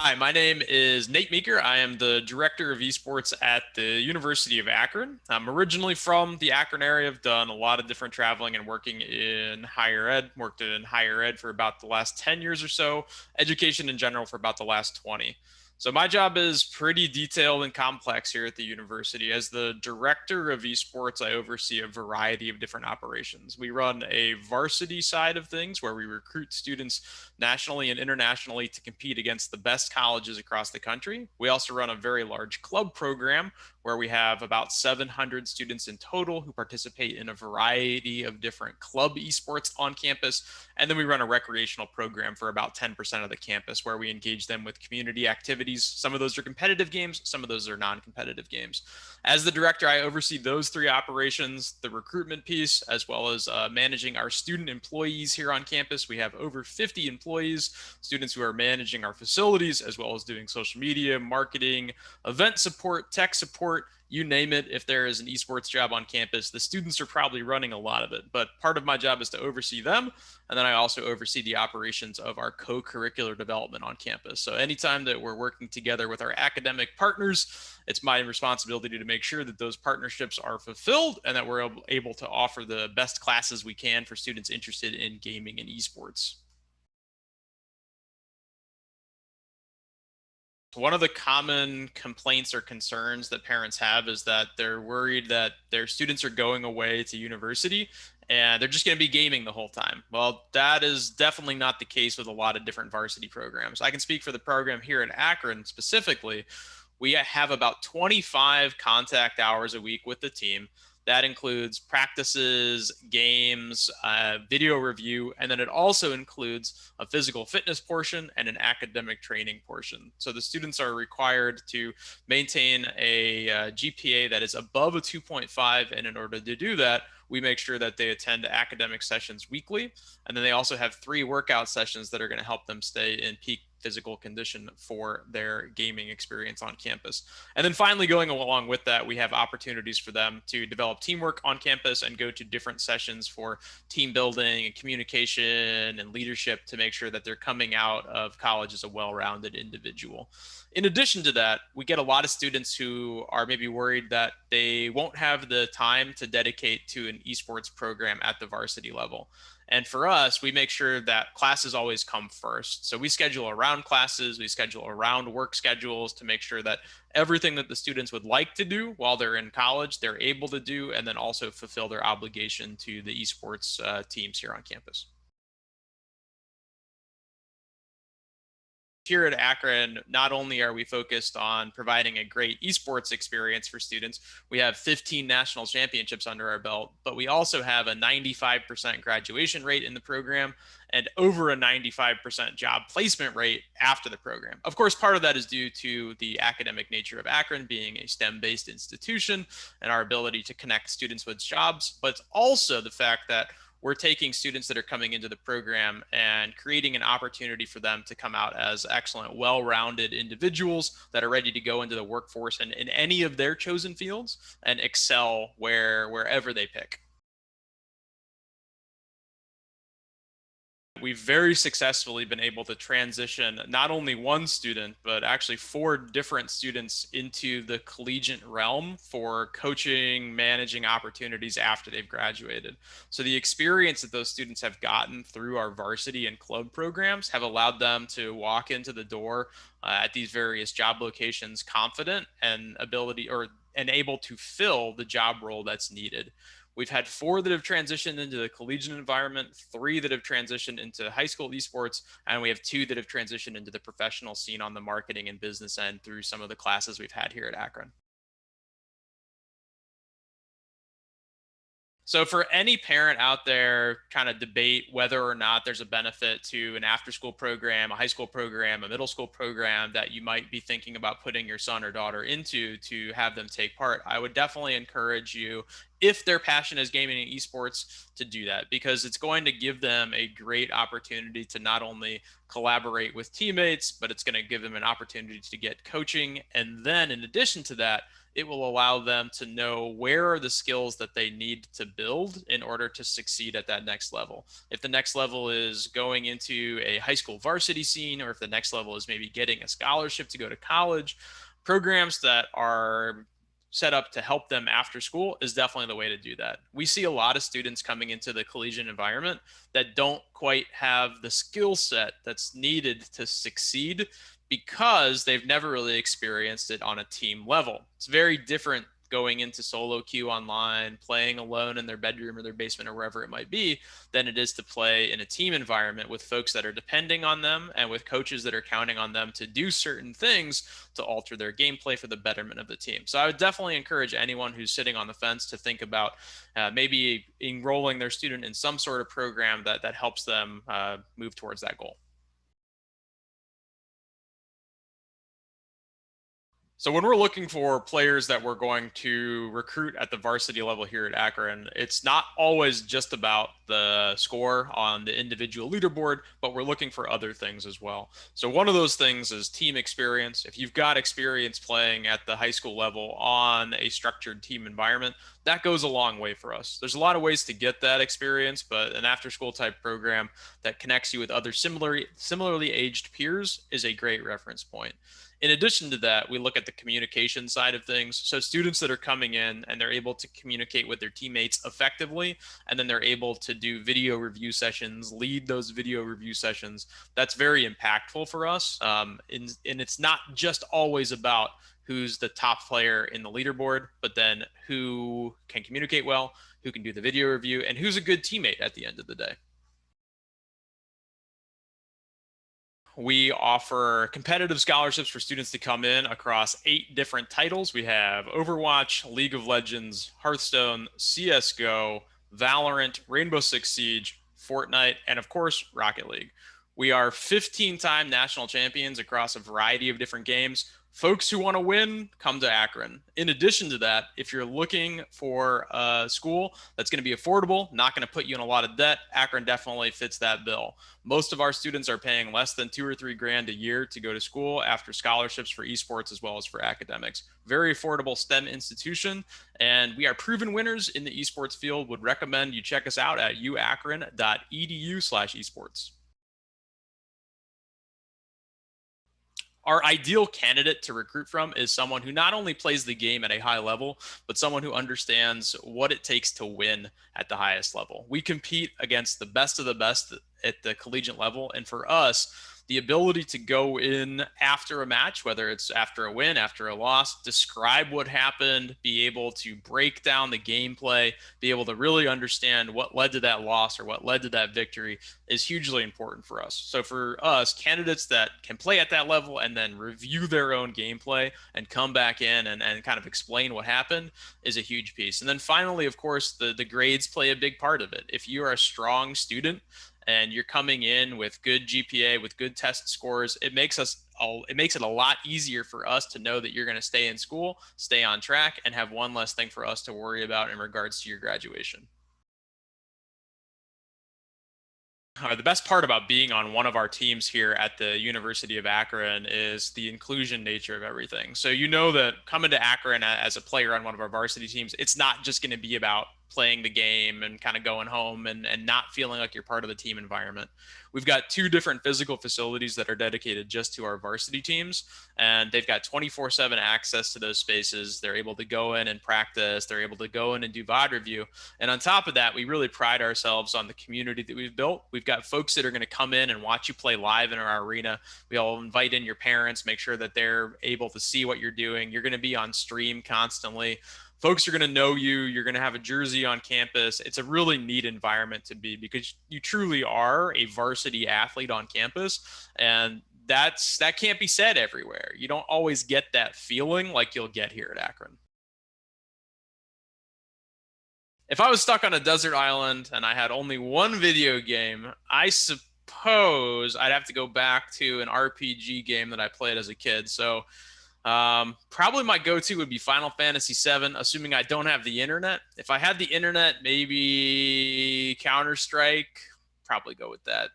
Hi, my name is Nate Meeker. I am the Director of Esports at the University of Akron. I'm originally from the Akron area. I've done a lot of different traveling and working in higher ed, worked in higher ed for about the last 10 years or so, education in general for about the last 20. So my job is pretty detailed and complex here at the university. As the Director of Esports, I oversee a variety of different operations. We run a varsity side of things where we recruit students nationally and internationally to compete against the best colleges across the country. We also run a very large club program where we have about 700 students in total who participate in a variety of different club esports on campus. And then we run a recreational program for about 10% of the campus where we engage them with community activities. Some of those are competitive games, some of those are non-competitive games. As the director, I oversee those three operations, the recruitment piece, as well as managing our student employees here on campus. We have over 50 employees, students who are managing our facilities, as well as doing social media, marketing, event support, tech support, you name it. If there is an esports job on campus, the students are probably running a lot of it. But part of my job is to oversee them. And then I also oversee the operations of our co-curricular development on campus. So anytime that we're working together with our academic partners, it's my responsibility to make sure that those partnerships are fulfilled and that we're able to offer the best classes we can for students interested in gaming and esports. One of the common complaints or concerns that parents have is that they're worried that their students are going away to university and they're just going to be gaming the whole time. Well, that is definitely not the case with a lot of different varsity programs. I can speak for the program here in Akron specifically. We have about 25 contact hours a week with the team. That includes practices, games, video review, and then it also includes a physical fitness portion and an academic training portion. So the students are required to maintain a GPA that is above a 2.5, and in order to do that, we make sure that they attend academic sessions weekly. And then they also have 3 workout sessions that are going to help them stay in peak physical condition for their gaming experience on campus. And then finally, going along with that, we have opportunities for them to develop teamwork on campus and go to different sessions for team building and communication and leadership to make sure that they're coming out of college as a well-rounded individual. In addition to that, we get a lot of students who are maybe worried that they won't have the time to dedicate to an esports program at the varsity level. And for us, we make sure that classes always come first. So we schedule around classes, we schedule around work schedules to make sure that everything that the students would like to do while they're in college, they're able to do, and then also fulfill their obligation to the esports teams here on campus. Here at Akron, not only are we focused on providing a great esports experience for students, we have 15 national championships under our belt, but we also have a 95% graduation rate in the program and over a 95% job placement rate after the program. Of course, part of that is due to the academic nature of Akron being a STEM-based institution and our ability to connect students with jobs, but it's also the fact that we're taking students that are coming into the program and creating an opportunity for them to come out as excellent, well-rounded individuals that are ready to go into the workforce and in any of their chosen fields and excel wherever they pick. We've very successfully been able to transition not only one student, but actually 4 different students into the collegiate realm for coaching, managing opportunities after they've graduated. So the experience that those students have gotten through our varsity and club programs have allowed them to walk into the door at these various job locations confident and ability or and able to fill the job role that's needed. We've had 4 that have transitioned into the collegiate environment, 3 that have transitioned into high school esports, and we have 2 that have transitioned into the professional scene on the marketing and business end through some of the classes we've had here at Akron. So for any parent out there trying to debate whether or not there's a benefit to an after school program, a high school program, a middle school program that you might be thinking about putting your son or daughter into to have them take part, I would definitely encourage you, if their passion is gaming and esports, to do that because it's going to give them a great opportunity to not only collaborate with teammates, but it's going to give them an opportunity to get coaching. And then in addition to that, it will allow them to know where are the skills that they need to build in order to succeed at that next level. If the next level is going into a high school varsity scene, or if the next level is maybe getting a scholarship to go to college, programs that are set up to help them after school is definitely the way to do that. We see a lot of students coming into the collegiate environment that don't quite have the skill set that's needed to succeed because they've never really experienced it on a team level. It's very different going into solo queue online, playing alone in their bedroom or their basement or wherever it might be, than it is to play in a team environment with folks that are depending on them and with coaches that are counting on them to do certain things to alter their gameplay for the betterment of the team. So I would definitely encourage anyone who's sitting on the fence to think about maybe enrolling their student in some sort of program that helps them move towards that goal. So when we're looking for players that we're going to recruit at the varsity level here at Akron, it's not always just about the score on the individual leaderboard, but we're looking for other things as well. So one of those things is team experience. If you've got experience playing at the high school level on a structured team environment, that goes a long way for us. There's a lot of ways to get that experience, but an after school type program that connects you with other similarly aged peers is a great reference point. In addition to that, we look at the communication side of things. So students that are coming in and they're able to communicate with their teammates effectively, and then they're able to do video review sessions, lead those video review sessions. That's very impactful for us. And it's not just always about who's the top player in the leaderboard, but then who can communicate well, who can do the video review, and who's a good teammate at the end of the day. We offer competitive scholarships for students to come in across 8 different titles. We have Overwatch, League of Legends, Hearthstone, CSGO, Valorant, Rainbow Six Siege, Fortnite, and of course, Rocket League. We are 15-time national champions across a variety of different games. Folks who want to win, come to Akron. In addition to that, if you're looking for a school that's going to be affordable, not going to put you in a lot of debt, Akron definitely fits that bill. Most of our students are paying less than 2 or 3 grand a year to go to school after scholarships for esports as well as for academics. Very affordable STEM institution, and we are proven winners in the esports field. Would recommend you check us out at uakron.edu/esports. Our ideal candidate to recruit from is someone who not only plays the game at a high level, but someone who understands what it takes to win at the highest level. We compete against the best of the best at the collegiate level. And for us, the ability to go in after a match, whether it's after a win, after a loss, describe what happened, be able to break down the gameplay, be able to really understand what led to that loss or what led to that victory is hugely important for us. So for us, candidates that can play at that level and then review their own gameplay and come back in and kind of explain what happened is a huge piece. And then finally, of course, the grades play a big part of it. If you are a strong student and you're coming in with good GPA, with good test scores, it makes it a lot easier for us to know that you're going to stay in school, stay on track, and have one less thing for us to worry about in regards to your graduation. The best part about being on one of our teams here at the University of Akron is the inclusion nature of everything. So you know that coming to Akron as a player on one of our varsity teams, it's not just going to be about playing the game and kind of going home and not feeling like you're part of the team environment. We've got 2 different physical facilities that are dedicated just to our varsity teams, and they've got 24/7 access to those spaces. They're able to go in and practice. They're able to go in and do VOD review. And on top of that, we really pride ourselves on the community that we've built. We've got folks that are going to come in and watch you play live in our arena. We all invite in your parents, make sure that they're able to see what you're doing. You're going to be on stream constantly. Folks are going to know you. You're going to have a jersey on campus. It's a really neat environment to be because you truly are a varsity athlete on campus. And that can't be said everywhere. You don't always get that feeling like you'll get here at Akron. If I was stuck on a desert island and I had only one video game, I suppose I'd have to go back to an RPG game that I played as a kid. So probably my go-to would be Final Fantasy VII, assuming I don't have the internet. If I had the internet, maybe Counter-Strike, probably go with that.